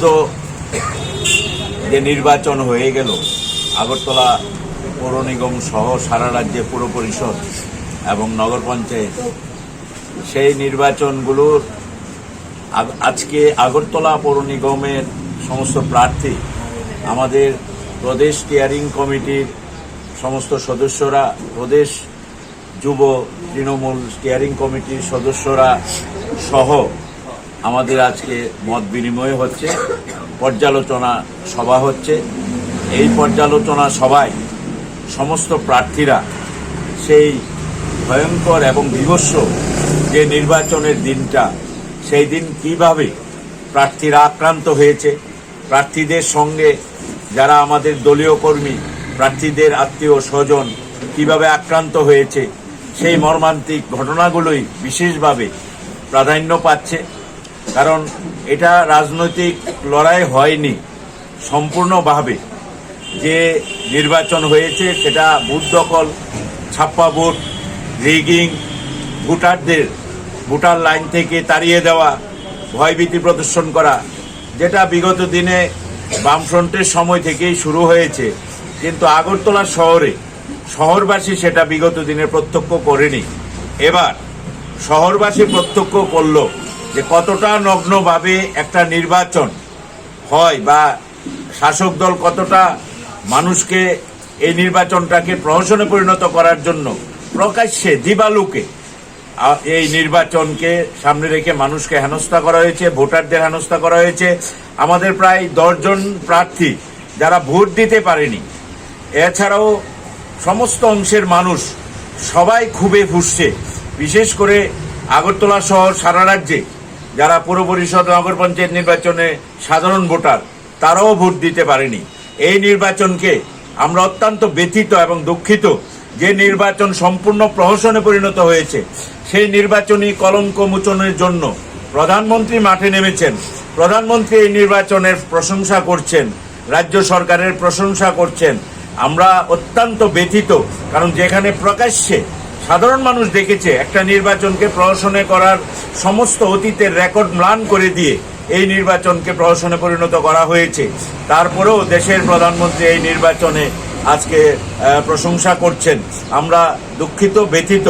সদ্য যে নির্বাচন হয়ে গেল আগরতলা পৌর নিগম সহ সারা রাজ্যে পুর পরিষদ এবং নগর পঞ্চায়েত, সেই নির্বাচনগুলোর আজকে আগরতলা পৌর নিগমের সমস্ত প্রার্থী, আমাদের প্রদেশ স্টিয়ারিং কমিটির সমস্ত সদস্যরা, প্রদেশ যুব তৃণমূল স্টিয়ারিং কমিটির সদস্যরা সহ আমাদের আজকে মত বিনিময় হচ্ছে, পর্যালোচনা সভা হচ্ছে। এই পর্যালোচনা সভায় সমস্ত প্রার্থীরা সেই ভয়ঙ্কর এবং বিভৎস যে নির্বাচনের দিনটা, সেই দিন কিভাবে প্রার্থীরা আক্রান্ত হয়েছে, প্রার্থীদের সঙ্গে যারা আমাদের দলীয় কর্মী, প্রার্থীদের আত্মীয় স্বজন কিভাবে আক্রান্ত হয়েছে, সেই মর্মান্তিক ঘটনাগুলোই বিশেষভাবে প্রাধান্য পাচ্ছে। কারণ এটা রাজনৈতিক লড়াই হয়নি, সম্পূর্ণভাবে যে নির্বাচন হয়েছে সেটা বুথ দখল, ছাপ্পা ভোট, রিগিং, ভোটারদের ভোটার লাইন থেকে তাড়িয়ে দেওয়া, ভয়ভীতি প্রদর্শন করা, যেটা বিগত দিনে বামফ্রন্টের সময় থেকেই শুরু হয়েছে। কিন্তু আগরতলা শহরবাসী সেটা বিগত দিনে প্রত্যক্ষ করেনি। এবার শহরবাসী প্রত্যক্ষ করল যে কতটা নগ্নভাবে একটা নির্বাচন হয়, বা শাসক দল কতটা মানুষকে এই নির্বাচনটাকে প্রহসনে পরিণত করার জন্য প্রকাশ্যে দিবালোকে এই নির্বাচনকে সামনে রেখে মানুষকে হেনস্থা করা হয়েছে, ভোটারদের হেনস্থা করা হয়েছে। আমাদের প্রায় 10 জন প্রার্থী যারা ভোট দিতে পারেনি, এছাড়াও সমস্ত অংশের মানুষ সবাই ক্ষোভে ফুঁসছে। বিশেষ করে আগরতলা শহর সারা রাজ্যে যারা পৌর পরিষদ, নগর পঞ্চায়েত নির্বাচনে সাধারণ ভোটার, তারাও ভোট দিতে পারেনি। এই নির্বাচনকে আমরা অত্যন্ত ব্যথিত এবং দুঃখিত যে নির্বাচন সম্পূর্ণ প্রহসনে পরিণত হয়েছে। সেই নির্বাচনী কলঙ্ক মোচনের জন্য প্রধানমন্ত্রী মাঠে নেমেছেন। প্রধানমন্ত্রী এই নির্বাচনের প্রশংসা করছেন, রাজ্য সরকারের প্রশংসা করছেন। আমরা অত্যন্ত ব্যথিত, কারণ যেখানে প্রকাশ্যে সাধারণ মানুষ দেখেছে একটা নির্বাচনকে প্রহসনে করার সমস্ত অতীতের রেকর্ড ম্লান করে দিয়ে এই নির্বাচনকে প্রহসনে পরিণত করা হয়েছে, তারপরেও দেশের প্রধানমন্ত্রী এই নির্বাচনে আজকে প্রশংসা করছেন। আমরা দুঃখিত, ব্যথিত।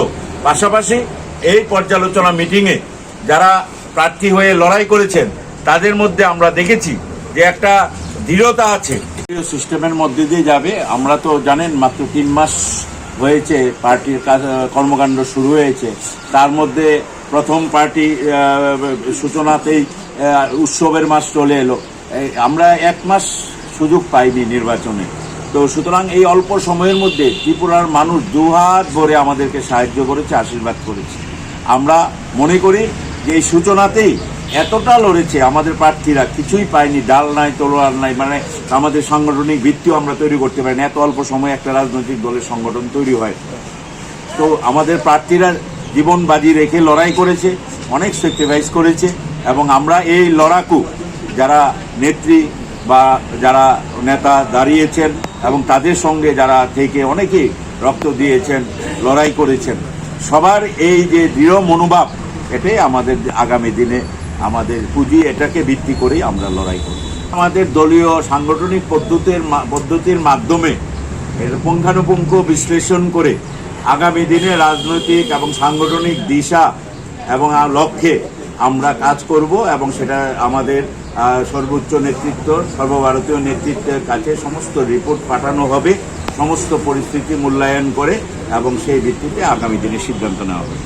পাশাপাশি এই পর্যালোচনা মিটিংয়ে যারা প্রার্থী হয়ে লড়াই করেছেন তাদের মধ্যে আমরা দেখেছি যে একটা দৃঢ়তা আছে। সিস্টেমের মধ্যে দিয়ে যাবে। আমরা তো জানেন মাত্র 3 মাস হয়েছে পার্টির কর্মকাণ্ড শুরু হয়েছে। তার মধ্যে প্রথম পার্টি সূচনাতেই উৎসবের মাস চলে এলো। আমরা 1 মাস সুযোগ পাইনি নির্বাচনে। তো সুতরাং এই অল্প সময়ের মধ্যে ত্রিপুরার মানুষ দুহাত ভরে আমাদেরকে সাহায্য করেছে, আশীর্বাদ করেছে। আমরা মনে করি যে এই সূচনাতেই এতটা লড়েছে আমাদের প্রার্থীরা, কিছুই পায়নি, ডাল নাই, তলোয়ার নাই, মানে আমাদের সাংগঠনিক ভিত্তিও আমরা তৈরি করতে পারিনি। এত অল্প সময়ে একটা রাজনৈতিক দলের সংগঠন তৈরি হয়। তো আমাদের প্রার্থীরা জীবন বাজি রেখে লড়াই করেছে, অনেক স্যাক্রিফাইস করেছে, এবং আমরা এই লড়াকু যারা নেত্রী বা যারা নেতা দাঁড়িয়েছেন এবং তাদের সঙ্গে যারা থেকে অনেকেই রক্ত দিয়েছেন, লড়াই করেছেন, সবার এই যে দৃঢ় মনোভাব, এটাই আমাদের আগামী দিনে আমাদের পুঁজি, এটাকে ভিত্তি করেই আমরা লড়াই করব। আমাদের দলীয় সাংগঠনিক পদ্ধতির মাধ্যমে এর পুঙ্খানুপুঙ্খ বিশ্লেষণ করে আগামী দিনে রাজনৈতিক এবং সাংগঠনিক দিশা এবং লক্ষ্যে আমরা কাজ করব, এবং সেটা আমাদের সর্বোচ্চ নেতৃত্ব, সর্বভারতীয় নেতৃত্বের কাছে সমস্ত রিপোর্ট পাঠানো হবে, সমস্ত পরিস্থিতি মূল্যায়ন করে, এবং সেই ভিত্তিতে আগামী দিনে সিদ্ধান্ত নেওয়া হবে।